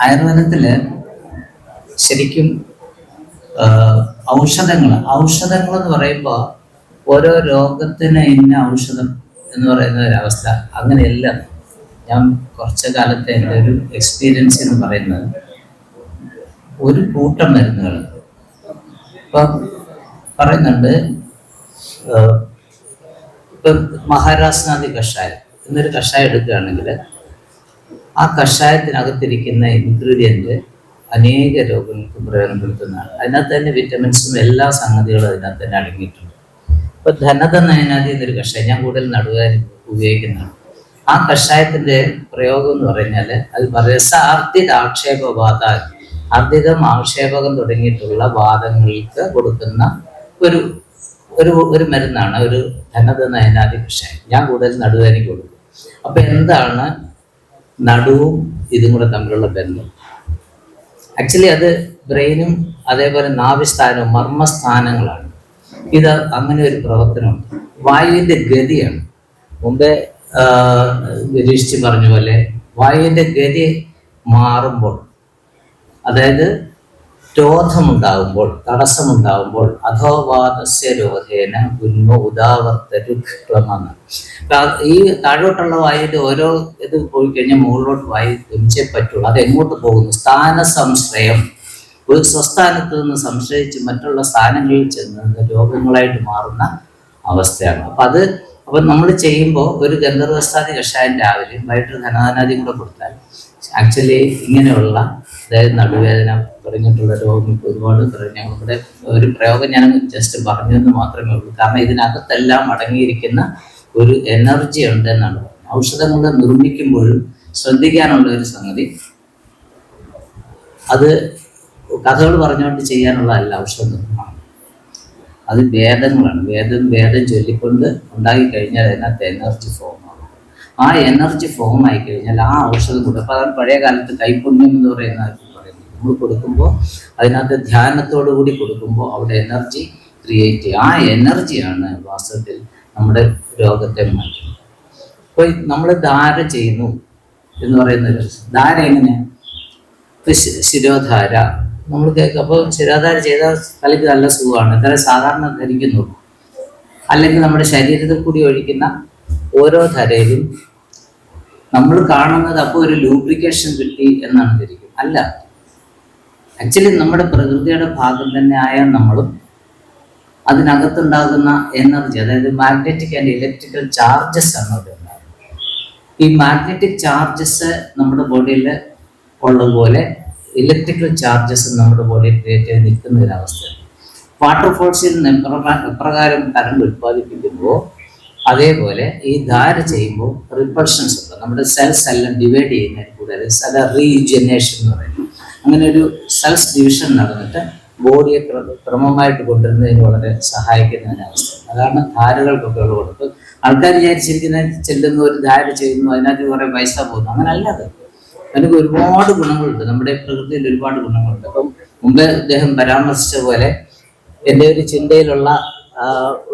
ആയുർവേദത്തില് ശരിക്കും ഔഷധങ്ങൾ എന്ന് പറയുമ്പോൾ ഓരോ രോഗത്തിന് ഇന്ന ഔഷധം എന്ന് പറയുന്ന ഒരവസ്ഥ അങ്ങനെയല്ല. ഞാൻ കുറച്ച് കാലത്തെ എൻ്റെ ഒരു എക്സ്പീരിയൻസ് എന്ന് പറയുന്നത് ഒരു കൂട്ടം മരുന്നുകൾ ഇപ്പം പറയുന്നുണ്ട്. ഇപ്പം മഹാരാഷ്ട്രാദി കഷായം എന്നൊരു കഷായം എടുക്കുകയാണെങ്കിൽ ആ കഷായത്തിനകത്തിരിക്കുന്ന ഇൻഗ്രീഡിയൻറ്റ് അനേക രോഗങ്ങൾക്ക് പ്രയോജനപ്പെടുത്തുന്നതാണ്. അതിനകത്ത് തന്നെ വിറ്റമിൻസും എല്ലാ സംഗതികളും അതിനകത്ത് തന്നെ അടങ്ങിയിട്ടുണ്ട്. ഇപ്പൊ ധനത നയനാദി എന്നൊരു കഷായം ഞാൻ കൂടുതൽ നടുവേദന ഉപയോഗിക്കുന്നതാണ്. ആ കഷായത്തിന്റെ പ്രയോഗം എന്ന് പറഞ്ഞാൽ അത് രസാർദ്ധിത ആക്ഷേപവാദ, അർദ്ധിതം ആക്ഷേപകം തുടങ്ങിയിട്ടുള്ള വാദങ്ങൾക്ക് കൊടുക്കുന്ന ഒരു ഒരു ഒരു മരുന്നാണ് ഒരു ധനത നയനാദി കഷായം. ഞാൻ കൂടുതൽ നടുവേദനയ്ക്ക് കൊടുക്കും. അപ്പൊ എന്താണ് നടുവും ഇതും കൂടെ തമ്മിലുള്ള ബന്ധം? ആക്ച്വലി അത് ബ്രെയിനും അതേപോലെ നാഭിസ്ഥാനവും മർമ്മസ്ഥാനങ്ങളാണ്. ഇത് അങ്ങനെ ഒരു പ്രവർത്തനമുണ്ട്. വായുവിന്റെ ഗതിയാണ്. മുമ്പേ നിരീക്ഷിച്ച് പറഞ്ഞ പോലെ വായുവിന്റെ ഗതി മാറുമ്പോൾ, അതായത് രോധമുണ്ടാകുമ്പോൾ, തടസ്സമുണ്ടാകുമ്പോൾ, അധോവാദസ്യ രോധേന ഉന്മ ഉദാവർത്തരുക്ലമെന്ന്. ഈ താഴോട്ടുള്ള വായുവിന്റെ ഓരോ ഇത് പോയി കഴിഞ്ഞാൽ മുകളിലോട്ട് വായു ഗമിച്ചേ പറ്റുള്ളൂ. അത് എങ്ങോട്ട് പോകുന്നു? സ്ഥാന സംശ്രയം. ഒരു സ്വസ്ഥാനത്ത് നിന്ന് സംശ്രയിച്ച് മറ്റുള്ള സ്ഥാനങ്ങളിൽ ചെന്ന് രോഗങ്ങളായിട്ട് മാറുന്ന അവസ്ഥയാണ്. അപ്പം നമ്മൾ ചെയ്യുമ്പോൾ ഒരു ഗന്ധർവസ്ഥാതി കഷായം രാവിലെ വൈകിട്ട് ധനാനാദിയും കൂടെ കൊടുത്താൽ ആക്ച്വലി ഇങ്ങനെയുള്ള, അതായത് നടുവേദന തുടങ്ങിയിട്ടുള്ള രോഗങ്ങൾക്ക് ഒരുപാട് ഞങ്ങളുടെ ഒരു പ്രയോഗം ഞാൻ ജസ്റ്റ് പറഞ്ഞതെന്ന് മാത്രമേ ഉള്ളൂ. കാരണം ഇതിനകത്തെല്ലാം അടങ്ങിയിരിക്കുന്ന ഒരു എനർജി ഉണ്ട് എന്നാണ് പറയുന്നത്. ഔഷധങ്ങൾ നിർമ്മിക്കുമ്പോഴും ശ്രദ്ധിക്കാനുള്ള ഒരു സംഗതി, അത് കഥകൾ പറഞ്ഞുകൊണ്ട് ചെയ്യാനുള്ളതല്ല ഔഷധ നിർമ്മാണം. അത് വേദങ്ങളാണ്. വേദം ചൊല്ലിക്കൊണ്ട് ഉണ്ടാക്കി കഴിഞ്ഞാൽ അതിനകത്ത് എനർജി ഫോം ആകും. ആ എനർജി ഫോം ആയി കഴിഞ്ഞാൽ ആ ഔഷധം കൂടെ, അപ്പോൾ അതാണ് പഴയ കാലത്ത് കൈപുണ്യം എന്ന് പറയുന്നത് നമ്മൾ കൊടുക്കുമ്പോൾ അതിനകത്ത് ധ്യാനത്തോടു കൂടി കൊടുക്കുമ്പോൾ അവിടെ എനർജി ക്രിയേറ്റ് ചെയ്യും. ആ എനർജിയാണ് വാസ്തവത്തിൽ നമ്മുടെ രോഗത്തെ മാറ്റുന്നത്. അപ്പോൾ നമ്മൾ ധാര ചെയ്യുന്നു എന്ന് പറയുന്നത്, ധാര എങ്ങനെയാണ്? ശിരോധാര നമ്മൾ കേൾക്കും. അപ്പോൾ ശിരോധാര ചെയ്താൽ തലയ്ക്ക് നല്ല സുഖമാണ്, ഇത്ര സാധാരണ ധരിക്കുന്നുള്ളൂ. അല്ലെങ്കിൽ നമ്മുടെ ശരീരത്തിൽ കൂടി ഒഴിക്കുന്ന ഓരോ ധരയിലും നമ്മൾ കാണുന്നത് അപ്പോൾ ഒരു ലൂബ്രിക്കേഷൻ കിട്ടി എന്നാണ് ധരിക്കും. അല്ല, ആക്ച്വലി നമ്മുടെ പ്രകൃതിയുടെ ഭാഗം തന്നെ ആയ നമ്മളും അതിനകത്തുണ്ടാകുന്ന എനർജി, അതായത് മാഗ്നറ്റിക് ആൻഡ് ഇലക്ട്രിക്കൽ ചാർജസ് ആണ് അവിടെ ഉണ്ടാകുന്നത്. ഈ മാഗ്നറ്റിക് ചാർജസ് നമ്മുടെ ബോഡിയിൽ ഉള്ളതുപോലെ ഇലക്ട്രിക്കൽ ചാർജസ് നമ്മുടെ ബോഡിയിൽ ക്രിയേറ്റ് ചെയ്ത് നിൽക്കുന്ന ഒരവസ്ഥയാണ്. വാട്ടർ ഫോഴ്സിൽ നിന്ന് എപ്രകാരം കറണ്ട് ഉത്പാദിപ്പിക്കുമ്പോൾ അതേപോലെ ഈ ധാര ചെയ്യുമ്പോൾ റിപ്പൾഷൻസ് ഉണ്ട്. നമ്മുടെ സെൽസ് എല്ലാം ഡിവൈഡ് ചെയ്യുന്നതിന് കൂടുതൽ സെൽ റീജനറേഷൻ എന്ന് പറയുന്നത്. അങ്ങനെ ഒരു സെൽസ് ഡിവിഷൻ നടന്നിട്ട് ബോഡിയെ ക്രമമായിട്ട് കൊണ്ടുവരുന്നതിന് വളരെ സഹായിക്കുന്ന ഒരവസ്ഥ. അതാണ് ധാരകൾക്കൊക്കെ ഉള്ള കൊടുപ്പ്. ആൾക്കാർ വിചാരിച്ചിരിക്കുന്ന ചെല്ലുന്ന ഒരു ധാര ചെയ്യുന്നു, അതിനകത്ത് കുറേ പൈസ പോകുന്നു. അങ്ങനെ അല്ലാതെ അതിന് ഒരുപാട് ഗുണങ്ങളുണ്ട്. നമ്മുടെ പ്രകൃതിയിൽ ഒരുപാട് ഗുണങ്ങളുണ്ട്. അപ്പം മുമ്പേ അദ്ദേഹം പരാമർശിച്ച പോലെ എൻ്റെ ഒരു ചിന്തയിലുള്ള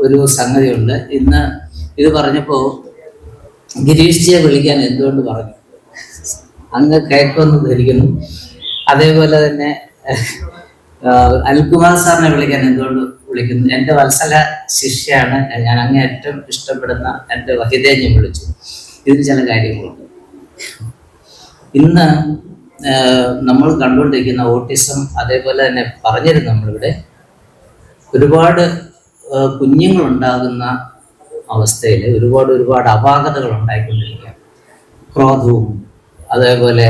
ഒരു സംഗതിയുണ്ട്. ഇന്ന് ഇത് പറഞ്ഞപ്പോൾ ഗിരീഷ്ജിയെ വിളിക്കാൻ എന്തുകൊണ്ട് പറഞ്ഞു, അങ്ങ് കേൾക്കുമെന്ന് ധരിക്കുന്നു. അതേപോലെ തന്നെ അനിൽകുമാർ സാറിനെ വിളിക്കാൻ എന്തുകൊണ്ട് വിളിക്കുന്നു? എൻ്റെ വത്സല ശിഷ്യാണ് ഞാൻ, അങ്ങ് ഏറ്റവും ഇഷ്ടപ്പെടുന്ന എൻ്റെ വഹിതയെ ഞാൻ വിളിച്ചു. ഇതിന് ചില കാര്യങ്ങളുണ്ട്. ഇന്ന് നമ്മൾ കണ്ടുകൊണ്ടിരിക്കുന്ന ഓട്ടിസം, അതേപോലെ തന്നെ പറഞ്ഞിരുന്നു നമ്മളിവിടെ ഒരുപാട് കുഞ്ഞുങ്ങളുണ്ടാകുന്ന അവസ്ഥയിൽ ഒരുപാട് അപാകതകൾ ഉണ്ടായിക്കൊണ്ടിരിക്കുകയാണ്. ക്രോധവും അതേപോലെ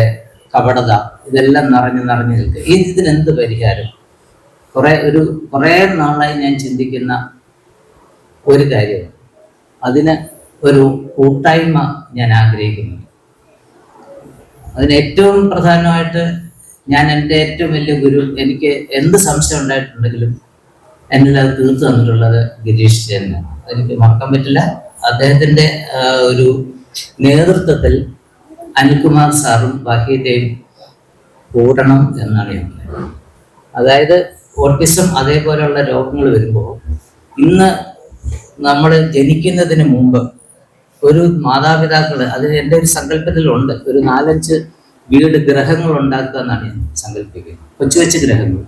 കപടത, ഇതെല്ലാം നിറഞ്ഞു നിൽക്കുക. ഇതിനെന്ത് പരിഹാരം? കുറേ നാളായി ഞാൻ ചിന്തിക്കുന്ന ഒരു കാര്യമാണ്. അതിന് ഒരു കൂട്ടായ്മ ഞാൻ ആഗ്രഹിക്കുന്നു. അതിന് ഏറ്റവും പ്രധാനമായിട്ട് ഞാൻ എൻ്റെ ഏറ്റവും വലിയ ഗുരു, എനിക്ക് എന്ത് സംശയം ഉണ്ടായിട്ടുണ്ടെങ്കിലും എന്നിൽ അത് തീർത്തു തന്നിട്ടുള്ളത് ഗിരീഷ് തന്നെയാണ്. അതെനിക്ക് മറക്കാൻ പറ്റില്ല. അദ്ദേഹത്തിൻ്റെ ഒരു നേതൃത്വത്തിൽ അനിൽകുമാർ സാറും വഹീദയും കൂടണം എന്നാണ് ഞാൻ പറയുന്നത്. അതായത് ഓട്ടിസം അതേപോലെയുള്ള രോഗങ്ങൾ വരുമ്പോൾ, ഇന്ന് നമ്മൾ ജനിക്കുന്നതിന് മുമ്പ് ഒരു മാതാപിതാക്കൾ, അതിന് എൻ്റെ ഒരു സങ്കല്പത്തിലുണ്ട്, ഒരു 4-5 വീട് ഗ്രഹങ്ങൾ ഉണ്ടാക്കുക എന്നാണ് ഞാൻ സങ്കല്പിക്കുന്നത്. കൊച്ചു കൊച്ചു ഗ്രഹങ്ങൾ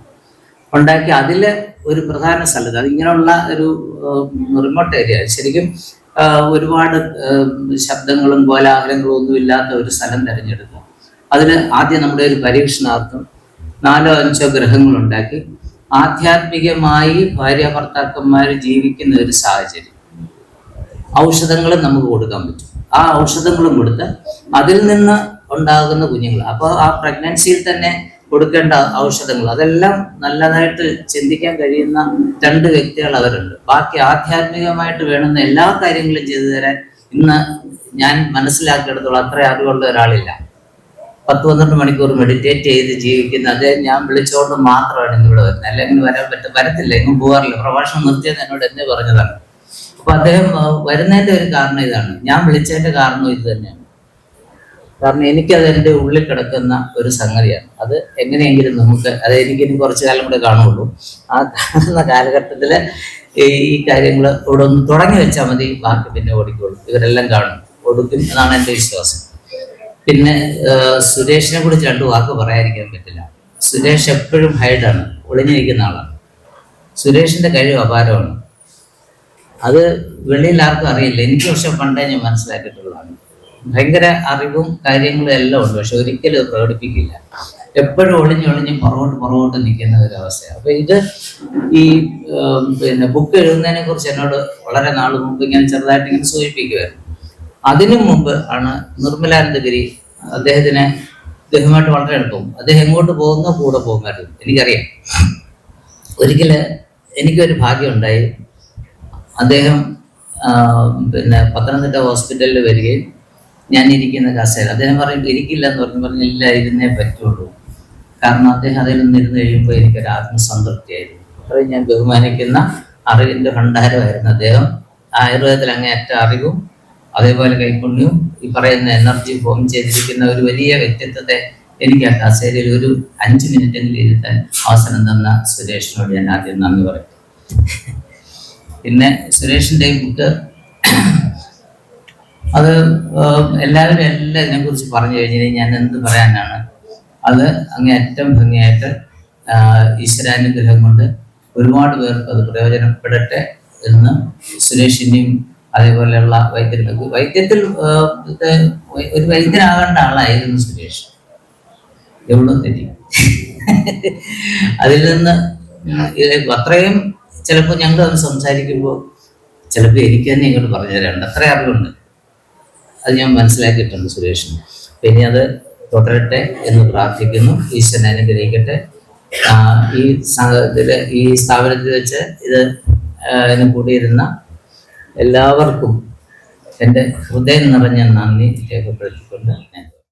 ഉണ്ടാക്കി അതിൽ ഒരു പ്രധാന സ്ഥലത്ത്, അതിങ്ങനെയുള്ള ഒരു റിമോട്ട് ഏരിയ, ശരിക്കും ഒരുപാട് ശബ്ദങ്ങളും കോലാഹലങ്ങളും ഒന്നും ഇല്ലാത്ത ഒരു സ്ഥലം തിരഞ്ഞെടുക്കുക. അതിൽ ആദ്യം നമ്മുടെ ഒരു പരീക്ഷണാർത്ഥം 4 or 5 ഗ്രഹങ്ങൾ ഉണ്ടാക്കി ആധ്യാത്മികമായി ഭാര്യ ഭർത്താക്കന്മാർ ജീവിക്കുന്ന ഒരു സാഹചര്യം. ഔഷധങ്ങളും നമുക്ക് കൊടുക്കാൻ പറ്റും. ആ ഔഷധങ്ങളും കൊടുത്ത് അതിൽ നിന്ന് ഉണ്ടാകുന്ന കുഞ്ഞുങ്ങൾ, അപ്പോൾ ആ പ്രഗ്നൻസിയിൽ തന്നെ കൊടുക്കേണ്ട ഔഷധങ്ങൾ അതെല്ലാം നല്ലതായിട്ട് ചിന്തിക്കാൻ കഴിയുന്ന 2 വ്യക്തികൾ അവരുണ്ട്. ബാക്കി ആധ്യാത്മികമായിട്ട് വേണ്ടുന്ന എല്ലാ കാര്യങ്ങളും ചെയ്തു തരാൻ ഇന്ന് ഞാൻ മനസ്സിലാക്കിയെടുത്തോളം അത്ര അറിവുള്ള ഒരാളില്ല. 10-12 മണിക്കൂർ മെഡിറ്റേറ്റ് ചെയ്ത് ജീവിക്കുന്ന അദ്ദേഹം ഞാൻ വിളിച്ചുകൊണ്ട് മാത്രമാണ് ഇന്നിവിടെ വരുന്നത്. അല്ലെങ്കിൽ വരത്തില്ല, എങ്ങും പോകാറില്ല. പ്രഭാഷണം നിർത്തിയത് എന്നോട് എന്നെ പറഞ്ഞതാണ്. അപ്പൊ അദ്ദേഹം വരുന്നതിന്റെ ഒരു കാരണം ഇതാണ്. ഞാൻ വിളിച്ചതിന്റെ കാരണം ഇത് തന്നെയാണ്. കാരണം എനിക്കത് എൻ്റെ ഉള്ളിൽ കിടക്കുന്ന ഒരു സംഗതിയാണ്. അത് എങ്ങനെയെങ്കിലും നമുക്ക്, അത് എനിക്കിനി കുറച്ചു കാലം കൂടെ കാണുള്ളൂ. ആ കാണുന്ന കാലഘട്ടത്തിൽ ഈ കാര്യങ്ങൾ ഇവിടെ ഒന്ന് തുടങ്ങി വെച്ചാൽ മതി, ബാക്കി പിന്നെ ഓടിക്കോളും. ഇവരെല്ലാം കാണും, കൊടുക്കും എന്നാണ് എൻ്റെ വിശ്വാസം. പിന്നെ സുരേഷിനെ കുറിച്ച് 2 വാക്ക് പറയാതിരിക്കാൻ പറ്റില്ല. സുരേഷ് എപ്പോഴും ഹൈഡാണ്, ഒളിഞ്ഞിരിക്കുന്ന ആളാണ്. സുരേഷിന്റെ കഴിവ് അപാരമാണ്. അത് വെളിയിൽ ആർക്കും അറിയില്ല. എനിക്ക് പക്ഷെ പണ്ടേ ഞാൻ മനസ്സിലാക്കിയിട്ടുള്ളതാണ്. ഭയങ്കര അറിവും കാര്യങ്ങളും എല്ലാം ഉണ്ട്, പക്ഷെ ഒരിക്കലും അത് പ്രകടിപ്പിക്കില്ല. എപ്പോഴും ഒളിഞ്ഞൊളിഞ്ഞ് പുറകോട്ട് നിൽക്കുന്ന ഒരു അവസ്ഥയാണ്. അപ്പൊ ഇത് ഈ പിന്നെ ബുക്ക് എഴുതുന്നതിനെ കുറിച്ച് എന്നോട് വളരെ നാൾ മുമ്പ് ഇങ്ങനെ ചെറുതായിട്ട് ഇങ്ങനെ സൂചിപ്പിക്കുമായിരുന്നു. അതിനു മുമ്പ് ആണ് നിർമ്മലാനന്ദഗിരി, അദ്ദേഹമായിട്ട് വളരെ അടുപ്പം. അദ്ദേഹം എങ്ങോട്ട് പോകുന്നോ കൂടെ പോകുമായിരുന്നു. എനിക്കറിയാം. ഒരിക്കല് എനിക്കൊരു ഭാഗ്യം ഉണ്ടായി. അദ്ദേഹം പിന്നെ പത്തനംതിട്ട ഹോസ്പിറ്റലിൽ വരികയും ഞാൻ ഇരിക്കുന്ന കസേര, അദ്ദേഹം പറയും ഇരിക്കില്ല എന്ന് പറഞ്ഞില്ല, ഇരുന്നേ പറ്റുള്ളൂ. കാരണം അദ്ദേഹം അതിൽ നിന്നിരുന്ന് കഴിയുമ്പോൾ എനിക്കൊരു ആത്മസംതൃപ്തിയായിരുന്നു. അത്രയും ഞാൻ ബഹുമാനിക്കുന്ന അറിവിന്റെ ഭണ്ഡാരമായിരുന്നു അദ്ദേഹം. ആയുർവേദത്തിൽ അങ്ങേയറ്റ അറിവും അതേപോലെ കൈപുണ്യവും ഈ പറയുന്ന എനർജി ഫോം ചെയ്തിരിക്കുന്ന ഒരു വലിയ വ്യക്തിത്വത്തെ എനിക്ക് ആ കസേരയിൽ ഒരു 5 മിനിറ്റെങ്കിലും ഇരുത്താൻ അവസരം തന്ന സുരേഷിനോട് ഞാൻ ആദ്യം നന്ദി പറയും. പിന്നെ സുരേഷിന്റെ ബുക്ക് അത് എല്ലാവരും എല്ലാം ഇതിനെക്കുറിച്ച് പറഞ്ഞു കഴിഞ്ഞാൽ ഞാൻ എന്ത് പറയാനാണ്. അത് അങ്ങേയറ്റം ഭംഗിയായിട്ട് ഈശ്വരാനുഗ്രഹം കൊണ്ട് ഒരുപാട് പേർക്ക് അത് പ്രയോജനപ്പെടട്ടെ എന്ന് സുരേഷിൻ്റെയും അതേപോലെയുള്ള വൈദ്യത്തിൽ ഒരു വൈദ്യനാകേണ്ട ആളായിരുന്നു സുരേഷ്. എവിടെ തെറ്റി അതിൽ നിന്ന് അത്രയും ചിലപ്പോൾ ഞങ്ങൾ അത് സംസാരിക്കുമ്പോൾ ചിലപ്പോൾ എനിക്ക് തന്നെ ഇങ്ങോട്ട് പറഞ്ഞു തരാറുണ്ട്. അത്ര അറിവുണ്ട്, അത് ഞാൻ മനസ്സിലാക്കിയിട്ടുണ്ട് സുരേഷിന്. പിന്നെ അത് തുടരട്ടെ എന്ന് പ്രാർത്ഥിക്കുന്നു. ഈശ്വരനെ അനുഗ്രഹിക്കട്ടെ. ഈ സ്ഥാപനത്തിൽ വെച്ച് ഇതിന് കൂടിയിരുന്ന എല്ലാവർക്കും എൻ്റെ ഹൃദയം നിറഞ്ഞ നന്ദി രേഖപ്പെടുത്തിക്കൊണ്ട് ഞാൻ